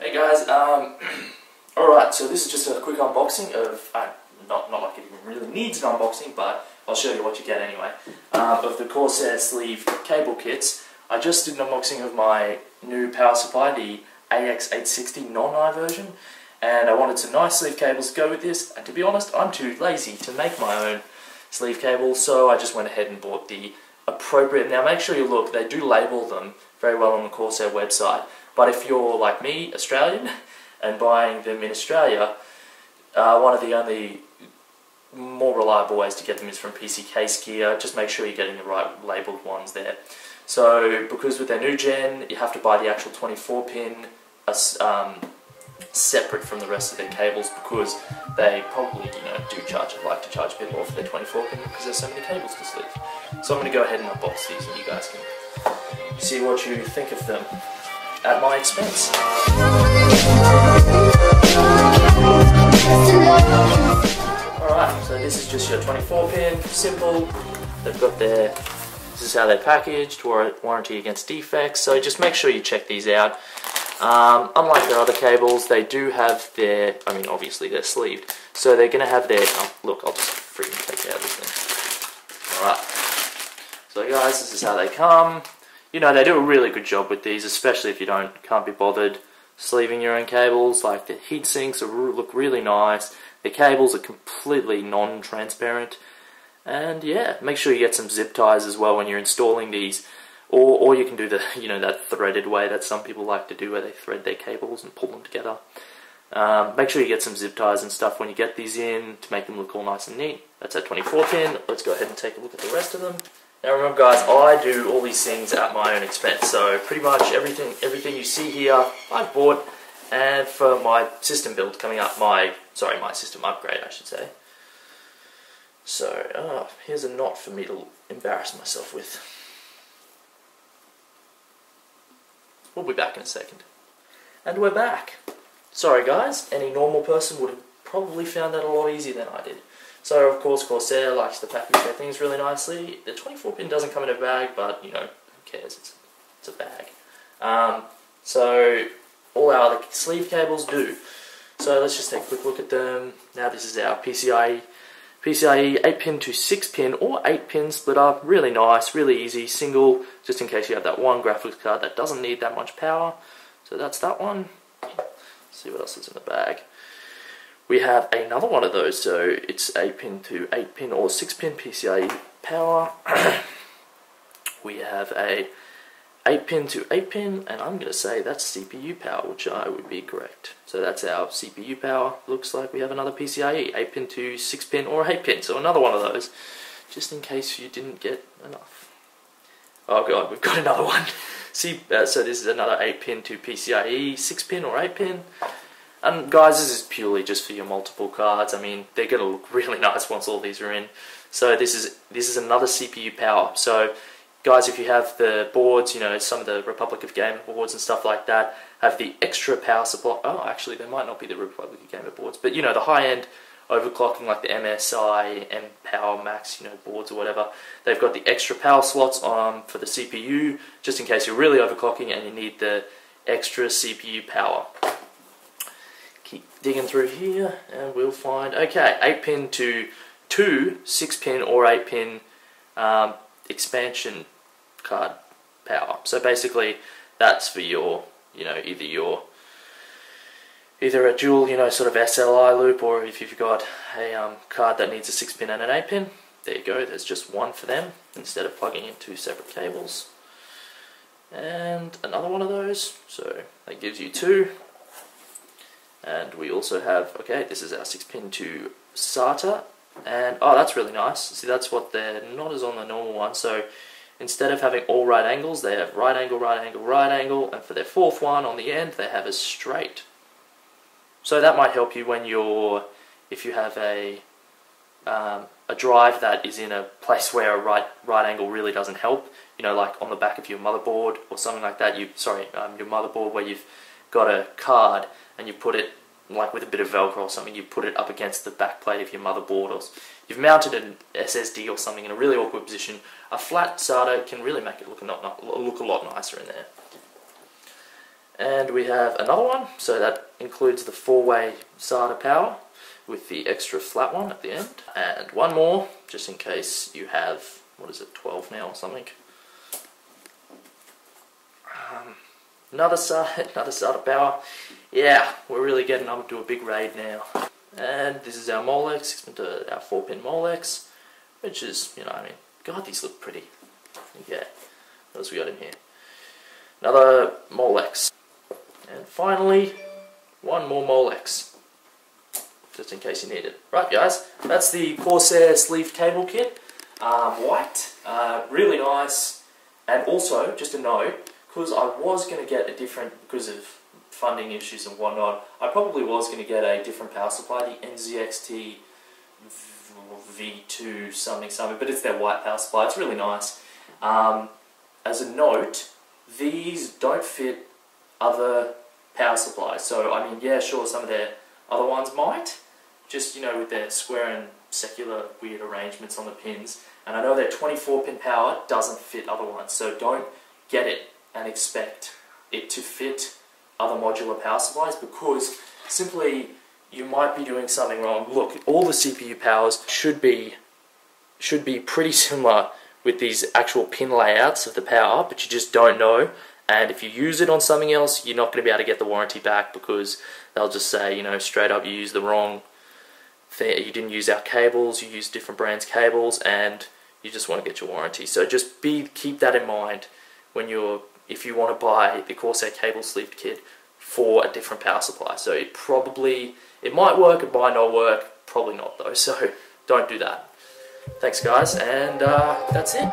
Hey guys, alright, so this is just a quick unboxing of, not like it even really needs an unboxing, but I'll show you what you get anyway, of the Corsair sleeve cable kits. I just did an unboxing of my new power supply, the AX860 non-eye version, and I wanted some nice sleeve cables to go with this, and to be honest, I'm too lazy to make my own sleeve cables, so I just went ahead and bought the appropriate. Now make sure you look, they do label them very well on the Corsair website, but if you're like me, Australian, and buying them in Australia, one of the only more reliable ways to get them is from PC Case Gear. Just make sure you're getting the right labelled ones there. So, because with their new gen, you have to buy the actual 24-pin separate from the rest of their cables, because they probably, do like to charge a bit more for their 24-pin because there's so many cables to sleeve. So I'm going to go ahead and unbox these, and you guys can see what you think of them at my expense. Alright, so this is just your 24-pin, simple. They've got their, this is how they're packaged, warranty against defects, so just make sure you check these out. Unlike their other cables, they do have their, obviously they're sleeved, so they're going to have their, look, I'll just freaking take out this thing. Alright, so guys, this is how they come. They do a really good job with these, especially if you can't be bothered sleeving your own cables. Like, the heat sinks look really nice. The cables are completely non-transparent. And yeah, make sure you get some zip ties as well when you're installing these. Or you can do the, that threaded way that some people like to do, where they thread their cables and pull them together. Make sure you get some zip ties and stuff when you get these in to make them look all nice and neat. That's a 24-pin. Let's go ahead and take a look at the rest of them. Now remember guys, I do all these things at my own expense, so pretty much everything you see here I've bought, and for my system build coming up, my system upgrade I should say. So, here's a knot for me to embarrass myself with. We'll be back in a second. And we're back. Sorry guys, any normal person would have probably found that a lot easier than I did. So of course Corsair likes to package their things really nicely. The 24-pin doesn't come in a bag, but who cares, it's a bag. So all our other sleeve cables do. So let's just take a quick look at them. Now this is our PCIe 8-pin to 6-pin or 8-pin splitter. Really nice, really easy, single, just in case you have that one graphics card that doesn't need that much power. So that's that one. Let's see what else is in the bag. We have another one of those, so it's 8-pin to 8-pin or 6-pin PCIe power. We have a 8-pin to 8-pin, and I'm going to say that's CPU power, which I would be correct. So that's our CPU power. Looks like we have another PCIe, 8-pin to 6-pin or 8-pin, so another one of those, just in case you didn't get enough. Oh god, we've got another one. See, so this is another 8-pin to PCIe, 6-pin or 8-pin. And guys, this is purely just for your multiple cards. They're going to look really nice once all these are in. So this is another CPU power. So guys, if you have the boards, some of the Republic of Gamer boards and stuff like that, have the extra power supply. Oh, actually, they might not be the Republic of Gamer boards, but the high-end overclocking, like the MSI, M-Power Max, boards or whatever. They've got the extra power slots for the CPU, just in case you're really overclocking and you need the extra CPU power. Keep digging through here and we'll find, okay, 8-pin to 6-pin or 8-pin expansion card power. So basically that's for your, either a dual, sort of SLI loop, or if you've got a card that needs a 6-pin and an 8-pin, there you go, there's just one for them instead of plugging in two separate cables. And another one of those, so that gives you two. And we also have, okay, this is our 6-pin to SATA, and oh, that's really nice. See, that's what they're not as on the normal one. So instead of having all right angles, they have right angle, right angle, right angle, and for their fourth one on the end, they have a straight. So that might help you when if you have a drive that is in a place where a right angle really doesn't help. Like on the back of your motherboard or something like that. Your motherboard where you've got a card and you put it, like with a bit of Velcro or something, you put it up against the back plate of your motherboard, or you've mounted an SSD or something in a really awkward position, a flat SATA can really make it look a lot nicer in there. And we have another one, so that includes the 4-way SATA power with the extra flat one at the end. And one more, just in case you have, what is it, 12 now or something. Another SATA power. Yeah, we're really getting up to a big raid now. And this is our Molex, our 4-pin Molex, which is, you know, I mean, God, these look pretty. Yeah, what else we got in here? Another Molex. And finally, one more Molex, just in case you need it. Right, guys, that's the Corsair sleeve cable kit. White, really nice. And also, just a note, because I was going to get a different, because of funding issues and whatnot, I probably was going to get a different power supply, the NZXT V2 something, but it's their white power supply. It's really nice. As a note, these don't fit other power supplies. So, I mean, yeah, sure, some of their other ones might, just, you know, with their square and secular weird arrangements on the pins. And I know their 24-pin power doesn't fit other ones, so don't get it and expect it to fit other modular power supplies, because simply you might be doing something wrong. Look, all the CPU powers should be pretty similar with these actual pin layouts of the power, but you just don't know. And if you use it on something else, you're not going to be able to get the warranty back, because they'll just say, you know, straight up, you used the wrong thing, you didn't use our cables, you used different brands' cables, and you just want to get your warranty. So just keep that in mind when if you want to buy the Corsair cable sleeved kit for a different power supply. So it might work, it might not work, probably not though, so don't do that. Thanks guys, and that's it.